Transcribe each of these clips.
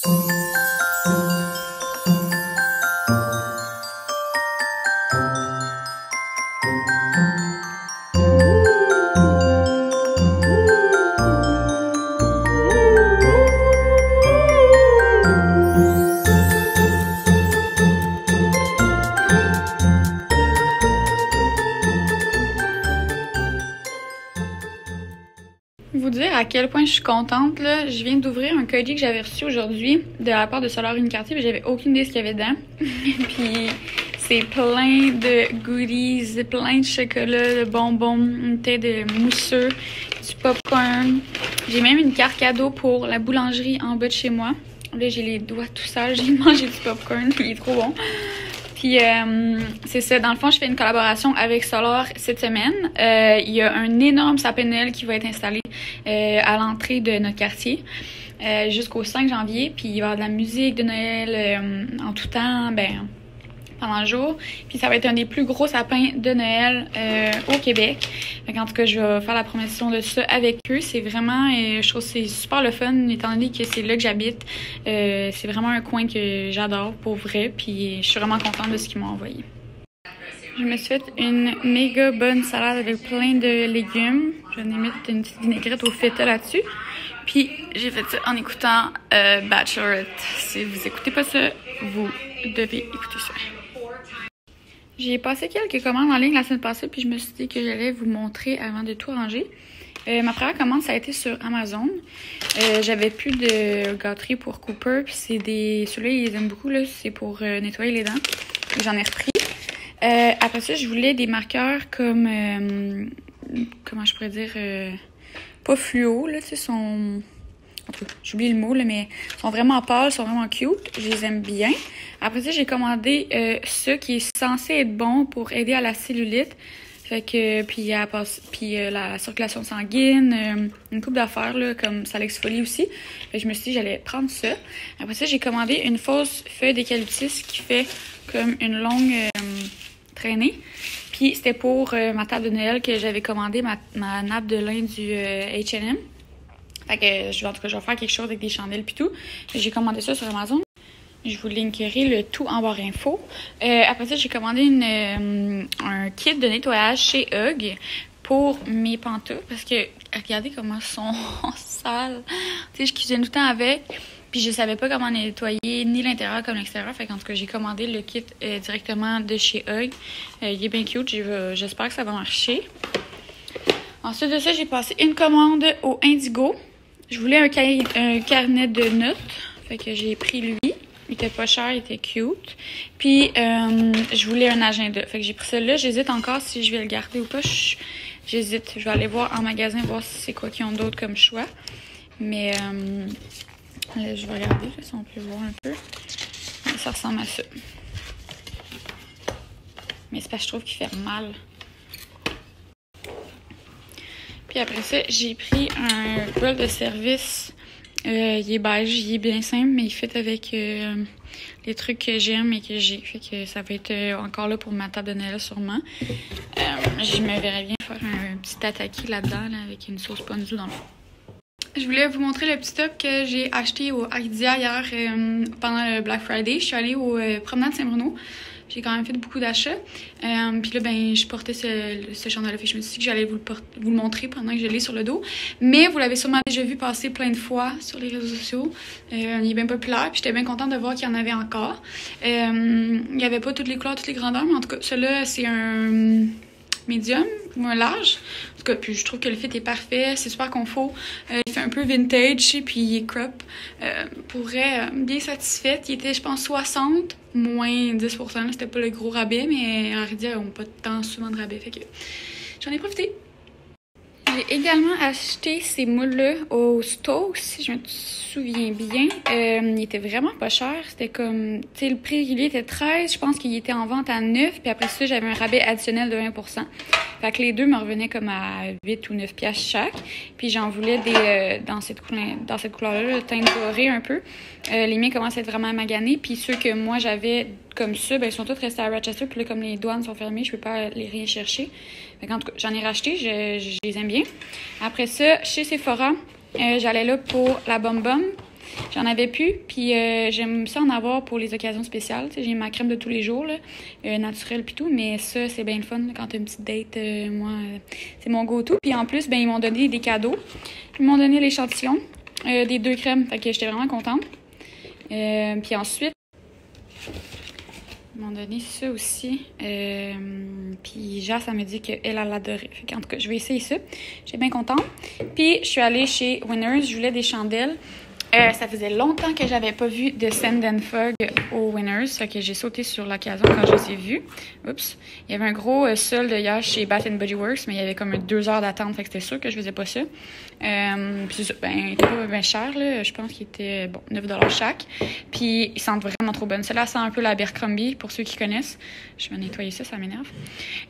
Vous dire à quel point je suis contente, là. Je viens d'ouvrir un colis que j'avais reçu aujourd'hui de la part de Solar Unicartier, mais j'avais aucune idée ce qu'il y avait dedans. Puis c'est plein de goodies, plein de chocolat, de bonbons, une tête de mousseux, du popcorn. J'ai même une carte cadeau pour la boulangerie en bas de chez moi. Là, j'ai les doigts tout sales, j'ai mangé du popcorn, il est trop bon. Puis c'est ça, dans le fond, je fais une collaboration avec Solar cette semaine. Il y a un énorme sapin de Noël qui va être installé à l'entrée de notre quartier jusqu'au 5 janvier. Puis il va y avoir de la musique de Noël en tout temps, pendant le jour. Puis ça va être un des plus gros sapins de Noël au Québec. Donc, en tout cas, je vais faire la promotion de ça avec eux. C'est vraiment, je trouve que c'est super le fun, étant donné que c'est là que j'habite. C'est vraiment un coin que j'adore, pour vrai. Puis je suis vraiment contente de ce qu'ils m'ont envoyé. Je me suis fait une méga bonne salade avec plein de légumes. Je vais mettre une petite vinaigrette au feta là-dessus. Puis j'ai fait ça en écoutant Bachelorette. Si vous écoutez pas ça, vous devez écouter ça. J'ai passé quelques commandes en ligne la semaine passée, puis je me suis dit que j'allais vous montrer avant de tout ranger. Ma première commande, ça a été sur Amazon. J'avais plus de gâterie pour Cooper, puis c'est des... Ceux-là, ils les aiment beaucoup, là. C'est pour nettoyer les dents. J'en ai repris. Après ça, je voulais des marqueurs comme... comment je pourrais dire... pas fluo, là, tu sais, sont... En tout cas, j'oublie le mot, là, mais ils sont vraiment pâles, sont vraiment cute. Je les aime bien. Après ça, j'ai commandé ça qui est censé être bon pour aider à la cellulite. Fait que, puis la circulation sanguine, une couple d'affaires, là, comme ça l'exfolie aussi. Fait que je me suis dit que j'allais prendre ça. Après ça, j'ai commandé une fausse feuille d'eucalyptus qui fait comme une longue traînée. Puis c'était pour ma table de Noël que j'avais commandé ma nappe de lin du H&M. Fait que, en tout cas, je vais faire quelque chose avec des chandelles pis tout. J'ai commandé ça sur Amazon. Je vous linkerai le tout en barre info. Après ça, j'ai commandé un kit de nettoyage chez Hug pour mes pantoufles. Parce que, regardez comment elles sont sales. Tu sais, je cuisine tout le temps avec. Puis je savais pas comment nettoyer ni l'intérieur comme l'extérieur. Fait qu'en tout cas, j'ai commandé le kit directement de chez Hug. Il est bien cute. J'espère que ça va marcher. Ensuite de ça, j'ai passé une commande au Indigo. Je voulais un carnet de notes. Fait que j'ai pris lui. Il était pas cher, il était cute. Puis, je voulais un agenda. Fait que j'ai pris celui-là. J'hésite encore si je vais le garder ou pas. J'hésite. Je vais aller voir en magasin, voir si c'est quoi qu'ils ont d'autres comme choix. Mais, là, je vais regarder là, si on peut voir un peu. Ça ressemble à ça. Mais c'est parce que je trouve qu'il fait mal. Puis après ça, j'ai pris un bol de service. Il est beige, il est bien simple, mais il fit avec les trucs que j'aime et que j'ai. Fait que ça va être encore là pour ma table de Noël sûrement. Je me verrais bien faire un petit tataki là-dedans là, avec une sauce ponzu dans le fond. Je voulais vous montrer le petit top que j'ai acheté au Aridia hier pendant le Black Friday. Je suis allée au Promenade Saint-Bruno. J'ai quand même fait beaucoup d'achats. Puis là, je portais ce chandail-là. Je me suis dit que j'allais vous le montrer pendant que je l'ai sur le dos. Mais vous l'avez sûrement déjà vu passer plein de fois sur les réseaux sociaux. Il est bien populaire. Puis j'étais bien contente de voir qu'il y en avait encore. Il n'y avait pas toutes les couleurs, toutes les grandeurs. Mais en tout cas, celui-là, c'est un médium ou un large. En tout cas, puis je trouve que le fit est parfait. C'est super confort. Il fait un peu vintage. Puis il est crop. Pour vrai, bien satisfaite. Il était, je pense, 60, moins 10%. C'était pas le gros rabais, mais en réalité, on n'a pas tant souvent de rabais. Fait que j'en ai profité. J'ai également acheté ces moules-là au Stoke, si je me souviens bien. Il était vraiment pas cher. C'était comme, tu sais, le prix régulier était 13. Je pense qu'il était en vente à 9. Puis après ça, j'avais un rabais additionnel de 20%. Fait que les deux me revenaient comme à 8 ou 9 piastres chaque. Puis j'en voulais des dans cette couleur-là, le teint doré un peu. Les miens commencent à être vraiment maganés. Puis ceux que moi j'avais comme ça, ils sont tous restés à Rochester. Puis là, comme les douanes sont fermées, je peux pas les rien chercher. Fait qu'en tout cas, j'en ai racheté. Je les aime bien. Après ça, chez Sephora, j'allais là pour la Bum Bum. J'en avais plus, puis j'aime ça en avoir pour les occasions spéciales. Tu sais, j'ai ma crème de tous les jours, là, naturelle puis tout, mais ça, c'est bien le fun. Là, quand t'as une petite date, moi, c'est mon go-to. Puis en plus, ben ils m'ont donné des cadeaux. Ils m'ont donné l'échantillon des 2 crèmes, fait que j'étais vraiment contente. Puis ensuite, ils m'ont donné ça aussi. Puis Jas, ça me dit qu'elle l'adorait. En tout cas, je vais essayer ça. J'étais bien contente. Puis je suis allée chez Winners. Je voulais des chandelles. Ça faisait longtemps que j'avais pas vu de Sand and Fog au Winners. Fait que j'ai sauté sur l'occasion quand je les ai vus. Oups. Il y avait un gros solde hier chez Bath & Body Works, mais il y avait comme 2 heures d'attente. Fait que c'était sûr que je faisais pas ça. Puis ben, il était pas bien cher, là. Je pense qu'il était, bon, 9$ chaque. Puis ils sentent vraiment trop bonnes. Celle-là sent un peu la Abercrombie, pour ceux qui connaissent. Je vais nettoyer ça, ça m'énerve.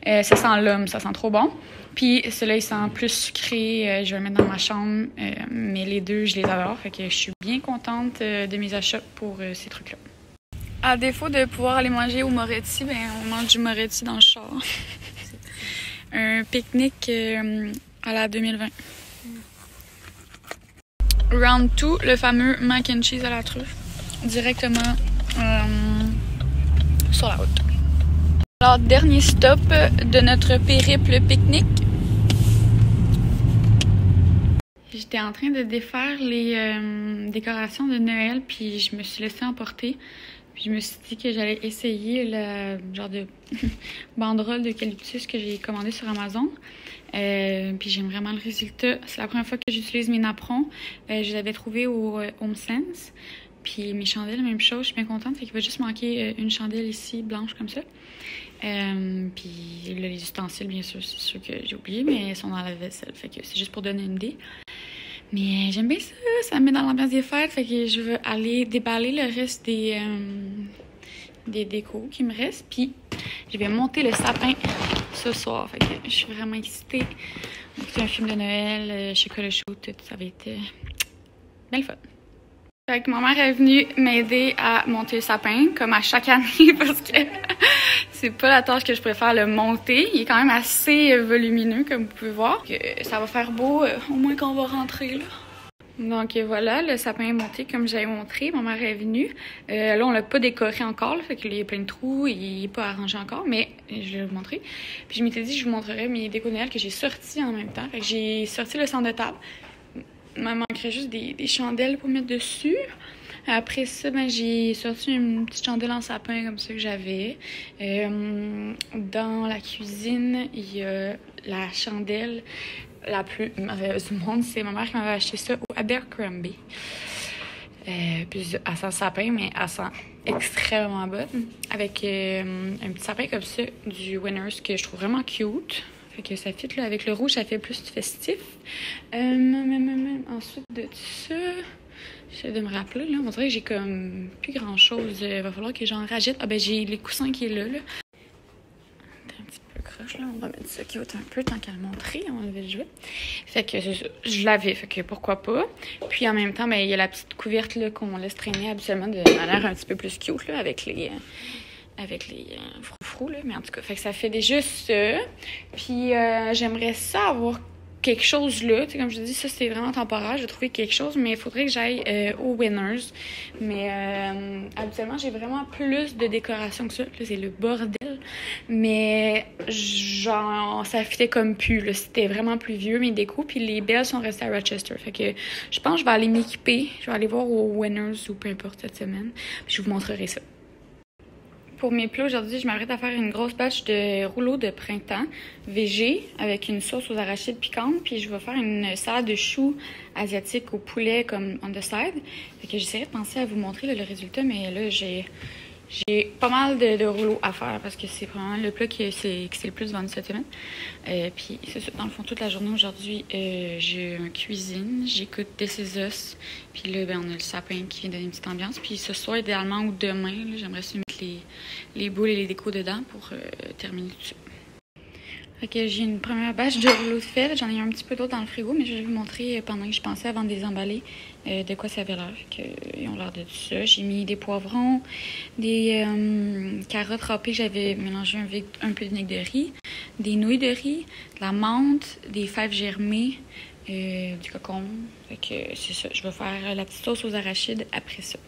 Ça sent l'homme, ça sent trop bon. Puis celui-là, il sent plus sucré. Je vais le mettre dans ma chambre. Mais les deux, je les adore. Fait que je suis bien contente de mes achats pour ces trucs-là. À défaut de pouvoir aller manger au Moretti, ben on mange du Moretti dans le char. Un pique-nique à la 2020. Round 2, le fameux mac and cheese à la truffe. Directement sur la route. Alors, dernier stop de notre périple pique-nique. J'étais en train de défaire les décorations de Noël, puis je me suis laissée emporter. Puis je me suis dit que j'allais essayer le genre de banderole d'eucalyptus que j'ai commandé sur Amazon. Puis j'aime vraiment le résultat. C'est la première fois que j'utilise mes napperons. Je les avais trouvés au HomeSense. Puis mes chandelles, même chose, je suis bien contente. Fait qu'il va juste manquer une chandelle ici, blanche comme ça. Puis là, les ustensiles, bien sûr, c'est sûr que j'ai oublié, mais elles sont dans la vaisselle. Fait que c'est juste pour donner une idée. Mais j'aime bien ça, ça me met dans l'ambiance des fêtes. Fait que je vais aller déballer le reste des décos qui me restent. Puis je vais monter le sapin ce soir. Fait que je suis vraiment excitée. C'est un film de Noël, chocolat chaud, tout. Ça va être bien le fun. Fait que ma mère est venue m'aider à monter le sapin, comme à chaque année, parce que c'est pas la tâche que je préfère le monter. Il est quand même assez volumineux, comme vous pouvez voir. Ça va faire beau, au moins quand on va rentrer, là. Donc voilà, le sapin est monté comme j'avais montré. Ma mère est venue. Là, on l'a pas décoré encore, là, fait qu'il y a plein de trous, il est pas arrangé encore, mais je vais vous montrer. Puis je m'étais dit que je vous montrerais mes décos de Noël que j'ai sortis en même temps. Fait que j'ai sorti le centre de table. Il me manquerait juste des chandelles pour mettre dessus. Après ça, ben, j'ai sorti une petite chandelle en sapin comme ça que j'avais. Dans la cuisine, il y a la chandelle la plus merveilleuse du monde. C'est ma mère qui m'avait acheté ça au Abercrombie. Puis elle sent sapin, mais elle sent extrêmement bonne. Avec un petit sapin comme ça du Winners que je trouve vraiment cute. Fait que ça fit là, avec le rouge, ça fait plus festif. Ensuite de ça, j'essaie de me rappeler, là. On dirait que j'ai comme plus grand chose. Il va falloir que j'en rajoute. Ah ben j'ai les coussins qui est là. C'est un petit peu croche là. On va mettre ça qui va être un peu tant qu'à le montrer. On va enlever le jouet. Fait que je l'avais, fait que pourquoi pas. Puis en même temps, ben il y a la petite couverte là qu'on laisse traîner habituellement de manière un petit peu plus cute là, avec les froufrous, là. Mais en tout cas, fait que ça fait déjà ça. Puis j'aimerais ça avoir quelque chose là. Tu sais, comme je dis, ça c'est vraiment temporaire. J'ai trouvé quelque chose, mais il faudrait que j'aille au Winners. Mais habituellement, j'ai vraiment plus de décoration que ça. Là, c'est le bordel. Mais genre, ça fitait comme plus. Là. C'était vraiment plus vieux, mes décos. Puis les belles sont restées à Rochester. Fait que je pense que je vais aller m'équiper. Je vais aller voir au Winners ou peu importe cette semaine. Puis je vous montrerai ça. Pour mes plats aujourd'hui, je m'apprête à faire une grosse batch de rouleaux de printemps végé avec une sauce aux arachides piquantes. Puis je vais faire une salade de choux asiatique au poulet comme on the side. Fait que j'essaierai de penser à vous montrer là, le résultat, mais là j'ai pas mal de rouleaux à faire parce que c'est vraiment le plat qui c'est le plus vendu cette semaine. Puis c'est ça, dans le fond, toute la journée aujourd'hui, j'ai une cuisine, j'écoute This Is Us. Puis là, ben, on a le sapin qui vient donner une petite ambiance. Puis ce soir, idéalement, ou demain, j'aimerais mettre les boules et les décos dedans pour terminer tout ça. Fait que j'ai une première batch de rouleaux de fait. J'en ai un petit peu d'autres dans le frigo, mais je vais vous montrer pendant que je pensais avant de les emballer de quoi ça avait l'air. Ils ont l'air de tout ça. J'ai mis des poivrons, des carottes râpées que j'avais mélangé un peu de vinaigre de riz, des nouilles de riz, de la menthe, des fèves germées, du cocon. Fait que c'est ça. Je vais faire la petite sauce aux arachides après ça.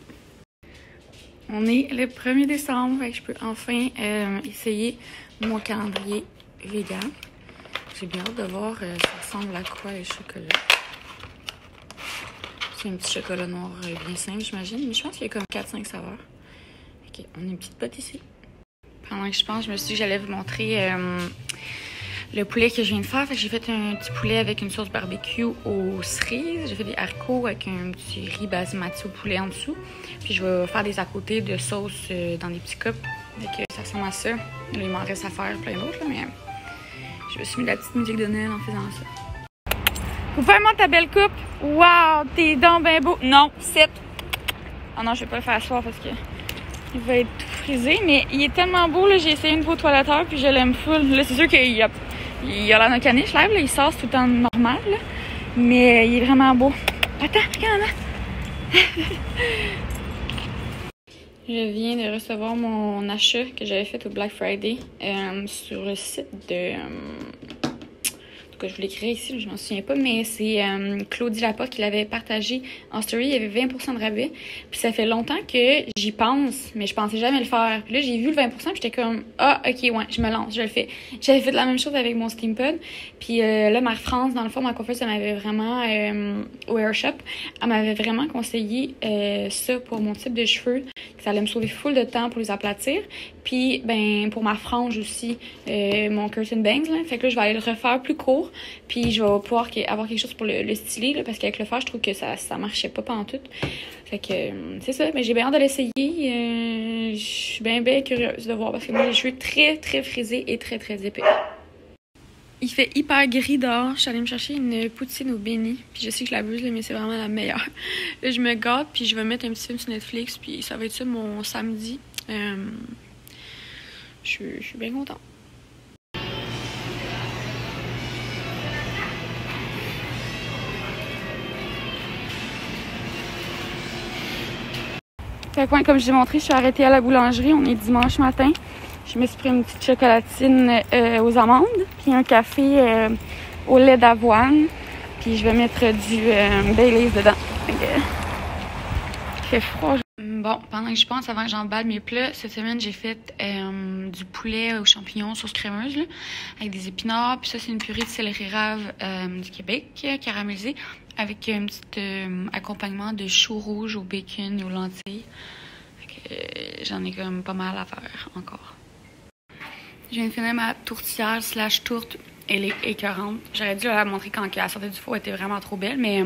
On est le 1er décembre, fait que je peux enfin essayer mon calendrier vegan. J'ai bien hâte de voir ça ressemble à quoi les chocolats. C'est un petit chocolat noir bien simple, j'imagine. Mais je pense qu'il y a comme 4-5 saveurs. Ok, on a une petite botte ici. Pendant que je pense, je me suis dit que j'allais vous montrer le poulet que je viens de faire. Fait que j'ai fait un petit poulet avec une sauce barbecue aux cerises. J'ai fait des haricots avec un petit riz basmati au poulet en dessous. Puis je vais faire des à côté de sauce dans des petits cups. Fait que ça ressemble à ça. Là, il m'en reste à faire plein d'autres, mais je me suis mis la petite musique de Noël en faisant ça. Fais-moi ta belle coupe. Wow, t'es donc ben beau. Non, 7. Oh non, je vais pas le faire ce soir parce que il va être tout frisé, mais il est tellement beau. J'ai essayé une nouveau toiletteur puis je l'aime full. Là, c'est sûr qu'il a l'air d'un caniche, là, il sort tout le temps normal, là. Mais il est vraiment beau. Attends, regarde là. Je viens de recevoir mon achat que j'avais fait au Black Friday sur le site de... En tout cas, je vous l'écrirai ici, je m'en souviens pas, mais c'est Claudie Laporte qui l'avait partagé en story. Il y avait 20% de rabais. Puis ça fait longtemps que j'y pense, mais je pensais jamais le faire. Puis là, j'ai vu le 20%, puis j'étais comme, ah, ok, ouais, je me lance, je le fais. J'avais fait la même chose avec mon Steam Pod. Puis là, ma France, dans le fond, ma coiffeuse, elle m'avait vraiment, au Hair Shop, elle m'avait vraiment conseillé ça pour mon type de cheveux. Ça allait me sauver full de temps pour les aplatir. Puis, ben, pour ma frange aussi, mon curtain bangs, là. Fait que là, je vais aller le refaire plus court. Puis, je vais pouvoir avoir quelque chose pour le styler, là, parce qu'avec le fer, je trouve que ça marchait pas pantoute. Fait que, c'est ça. Mais j'ai bien hâte de l'essayer. Je suis bien curieuse de voir, parce que moi, j'ai les cheveux très, très frisés et très, très épais. Il fait hyper gris dehors. Je suis allée me chercher une poutine au béni. Puis je sais que je l'abuse, mais c'est vraiment la meilleure. Là, je me gâte, puis je vais mettre un petit film sur Netflix. Puis ça va être ça mon samedi. Je suis bien contente. Fait que, comme je vous ai montré, je suis arrêtée à la boulangerie. On est dimanche matin. Je me suis pris une petite chocolatine aux amandes, puis un café au lait d'avoine. Puis je vais mettre du Baileys dedans. Il fait froid. Bon, pendant que je pense, avant que j'emballe mes plats, cette semaine, j'ai fait du poulet aux champignons sauce crémeuse, là, avec des épinards. Puis ça, c'est une purée de céleri rave du Québec, caramélisée, avec un petit accompagnement de choux rouges au bacon et aux lentilles. J'en ai quand même pas mal à faire encore. Je viens de finir ma tourtière / tourte. Elle est écœurante. J'aurais dû la montrer quand elle sortait du four. Elle était vraiment trop belle, mais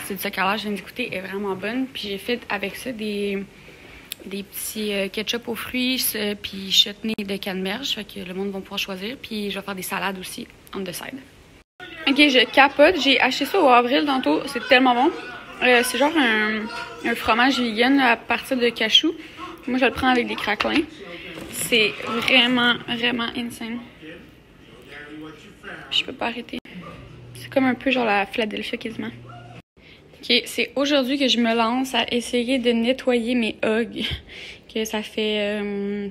c'est de ce qu'elle je viens d'écouter. Elle est vraiment bonne. Puis j'ai fait avec ça des petits ketchup aux fruits, puis chutney de canneberge. Fait que le monde va pouvoir choisir. Puis je vais faire des salades aussi, on the side. Ok, je capote. J'ai acheté ça au avril tantôt. C'est tellement bon. C'est genre un fromage vegan à partir de cachou. Moi, je le prends avec des craquelins. C'est vraiment, vraiment insane. Je peux pas arrêter. C'est comme un peu genre la Philadelphia quasiment. Ok, c'est aujourd'hui que je me lance à essayer de nettoyer mes Ugg. Que ça fait 1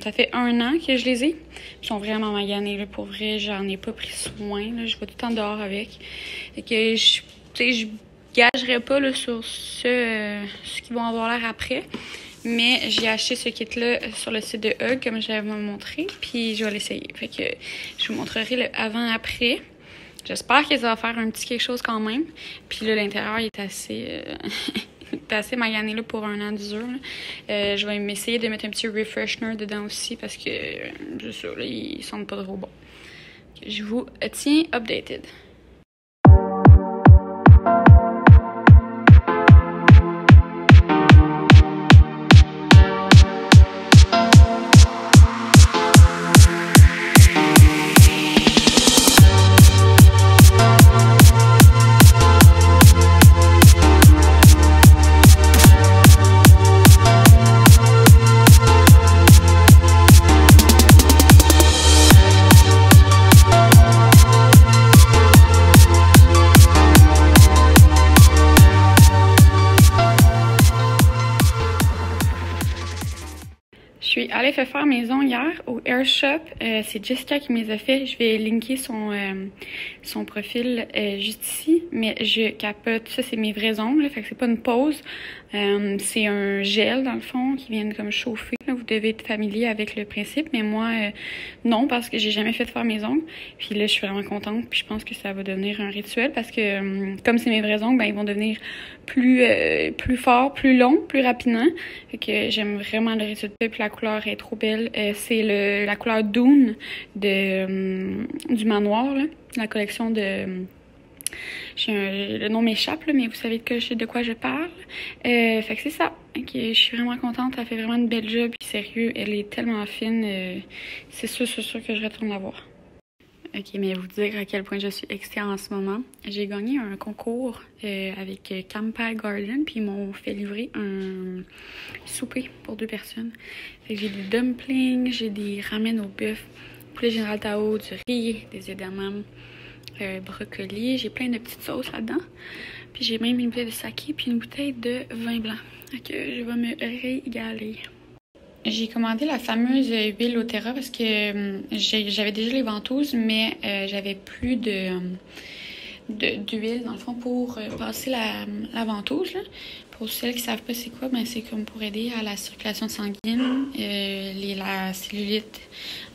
an que je les ai. Ils sont vraiment maganés, là, pour vrai. J'en ai pas pris soin. Là. Je vais tout le temps dehors avec. Et que je gagerai pas là, sur ce qu'ils vont avoir l'air après. Mais j'ai acheté ce kit-là sur le site de Hug, comme je l'avais montré, puis je vais l'essayer. Fait que je vous montrerai le avant-après. J'espère que ça va faire un petit quelque chose quand même. Puis là, l'intérieur, il est assez... assez magané là, pour 1 an d'usure. Je vais m'essayer de mettre un petit refreshener dedans aussi, parce que, je sais, là, ils sentent pas trop bon. Je vous tiens updated. suis allée faire mes ongles hier au Hair Shop. C'est Jessica qui me les a fait. Je vais linker son profil juste ici. Mais je capote. Ça, c'est mes vrais ongles. Fait que c'est pas une pose. C'est un gel, dans le fond, qui vient comme chauffer. Là. Vous devez être familier avec le principe. Mais moi, non, parce que j'ai jamais fait faire mes ongles. Puis là, je suis vraiment contente. Puis je pense que ça va devenir un rituel. Parce que comme c'est mes vrais ongles, ben, ils vont devenir plus forts, plus longs, plus rapidement. Fait que j'aime vraiment le résultat. Puis la couleur est trop belle. C'est la couleur Dune du manoir, là. La collection de... le nom m'échappe, mais vous savez de quoi je parle. Fait que c'est ça. Okay, je suis vraiment contente. Elle fait vraiment une belle job. Puis sérieux, elle est tellement fine. C'est sûr que je retourne la voir. Ok, mais vous dire à quel point je suis excitée en ce moment. J'ai gagné un concours avec Campbell Garden, puis ils m'ont fait livrer un souper pour 2 personnes. Fait que j'ai des dumplings, j'ai des ramen au bœuf, poulet général Tao, du riz, des edamame, brocoli. J'ai plein de petites sauces là-dedans. Puis j'ai même une bouteille de saké, puis une bouteille de vin blanc. Fait que je vais me régaler. J'ai commandé la fameuse huile Otera parce que j'avais déjà les ventouses, mais j'avais plus d'huile dans le fond pour passer la ventouse. Là. Pour celles qui savent pas c'est quoi, ben c'est comme pour aider à la circulation sanguine, la cellulite,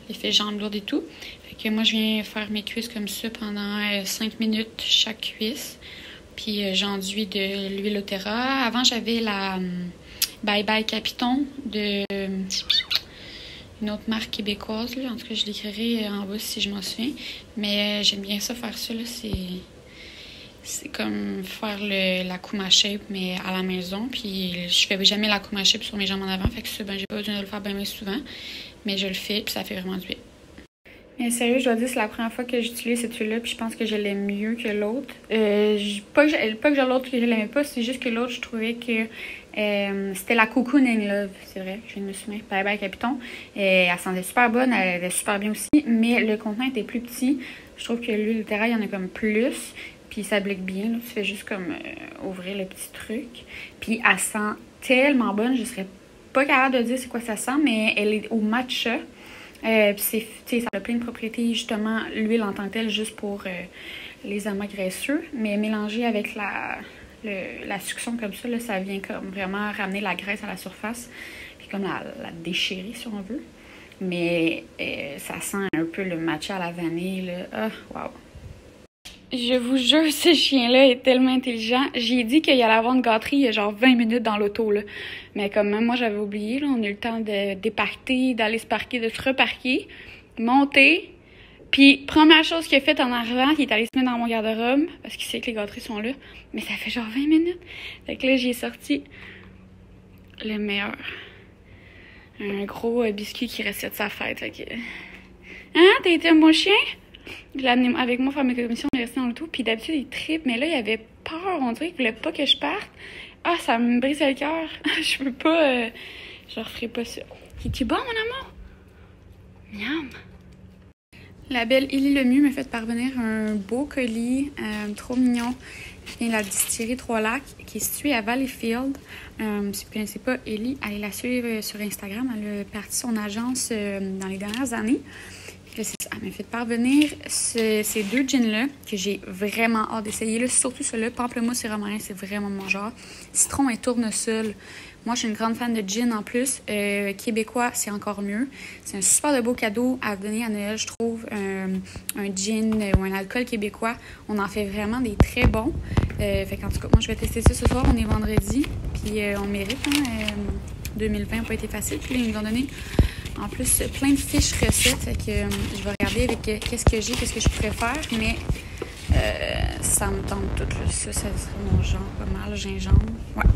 l'effet jambes lourdes et tout. Fait que moi je viens faire mes cuisses comme ça pendant 5 minutes chaque cuisse. Puis j'enduis de l'huile Otera. Avant j'avais la Bye Bye Capiton de une autre marque québécoise. Là. En tout cas, je l'écrirai en bas si je m'en souviens. Mais j'aime bien ça, faire ça. C'est comme faire la Kuma Shape, mais à la maison. Puis je fais jamais la Kuma Shape sur mes jambes en avant. Fait que ça, ben, j'ai pas besoin de le faire bien souvent. Mais je le fais, puis ça fait vraiment du bien. Mais sérieux, je dois dire, c'est la première fois que j'utilise cette huile-là, puis je pense que je l'aime mieux que l'autre. Pas que l'autre que je l'aimais pas, c'est juste que l'autre, je trouvais que c'était la Cocooning Love, c'est vrai, je viens de me souvenir, Bye Bye Capiton. Elle sentait super bonne, elle avait super bien aussi, mais le contenant était plus petit. Je trouve que l'huile Otera, il y en a comme plus, puis ça blique bien, là. Tu fais juste comme ouvrir le petit truc. Puis elle sent tellement bonne, je serais pas capable de dire c'est quoi ça sent, mais elle est au matcha. Puis ça a plein de propriétés, justement, l'huile en tant que telle, juste pour les amas graisseux. Mais mélangé avec la succion comme ça, là, ça vient comme vraiment ramener la graisse à la surface. Puis comme la déchirer, si on veut. Mais ça sent un peu le matcha à la vanille, là. Ah, wow! Je vous jure, ce chien-là est tellement intelligent. J'ai dit qu'il allait avoir une gâterie il y a genre 20 minutes dans l'auto, là. Mais comme même moi, j'avais oublié, là, on a eu le temps de départer, d'aller se parquer, de se reparquer, monter. Puis, première chose qu'il a faite en arrivant, il est allé se mettre dans mon garde-robe, parce qu'il sait que les gâteries sont là. Mais ça fait genre 20 minutes. Fait que là, j'ai sorti le meilleur. Un gros biscuit qui restait de sa fête. Fait que... Hein? T'as été un bon chien? Je l'ai amené avec moi faire mes commissions, il est resté dans le tout. Puis d'habitude, il trippe, mais là, il avait peur. On dirait qu'il voulait pas que je parte. Ah, ça me brise le cœur. Je peux pas... je referai pas ça. Es-tu bon, mon amour? Miam! La belle Élie Lemieux m'a fait parvenir un beau colis, trop mignon. Je viens de la distillerie Trois-Lacs, qui est située à Valleyfield. Si vous ne connaissez pas Élie, allez la suivre sur Instagram. Elle a parti son agence dans les dernières années. Elle m'a fait parvenir ces 2 gins-là que j'ai vraiment hâte d'essayer. Surtout celui-là, pamplemousse et romarin, c'est vraiment mon genre. Citron et tournesol. Moi, je suis une grande fan de gin en plus. Québécois, c'est encore mieux. C'est un super de beau cadeau à donner à Noël, je trouve. Un gin ou un alcool québécois. On en fait vraiment des très bons. Fait qu'en tout cas, moi, je vais tester ça ce soir. On est vendredi. Puis on mérite. 2020 n'a pas été facile. Puis là, ils nous ont donné... En plus, plein de fiches recettes, fait que je vais regarder avec qu'est-ce que j'ai, qu'est-ce que je pourrais faire, mais ça me tente tout. Là. Ça serait mon genre, pas mal, gingembre. Ouais.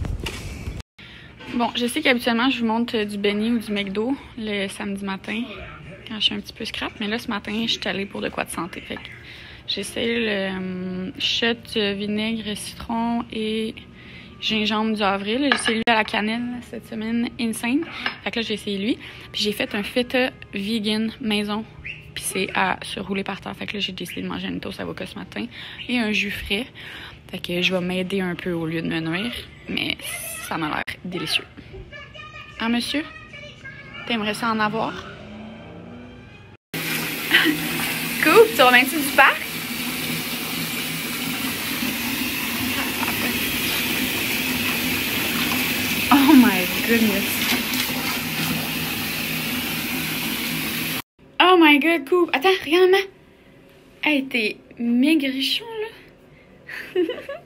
Bon, je sais qu'habituellement, je vous montre du beignet ou du McDo le samedi matin, quand je suis un petit peu scrap, mais là, ce matin, je suis allée pour de quoi de santé. Fait que j'essaie le shot vinaigre, citron et... gingembre du avril. J'ai essayé lui à la cannelle cette semaine, insane. Fait que là, j'ai essayé lui. Puis j'ai fait un feta vegan maison. Puis c'est à se rouler par terre. Fait que là, j'ai décidé de manger une toast avocat ce matin et un jus frais. Fait que je vais m'aider un peu au lieu de me nuire. Mais ça m'a l'air délicieux. Ah, monsieur? T'aimerais ça en avoir? Cool! Tu reviens-tu du parc? Oh my goodness! Oh my god, Coop! Attends, regarde-moi! Hey, t'es maigrichon, là!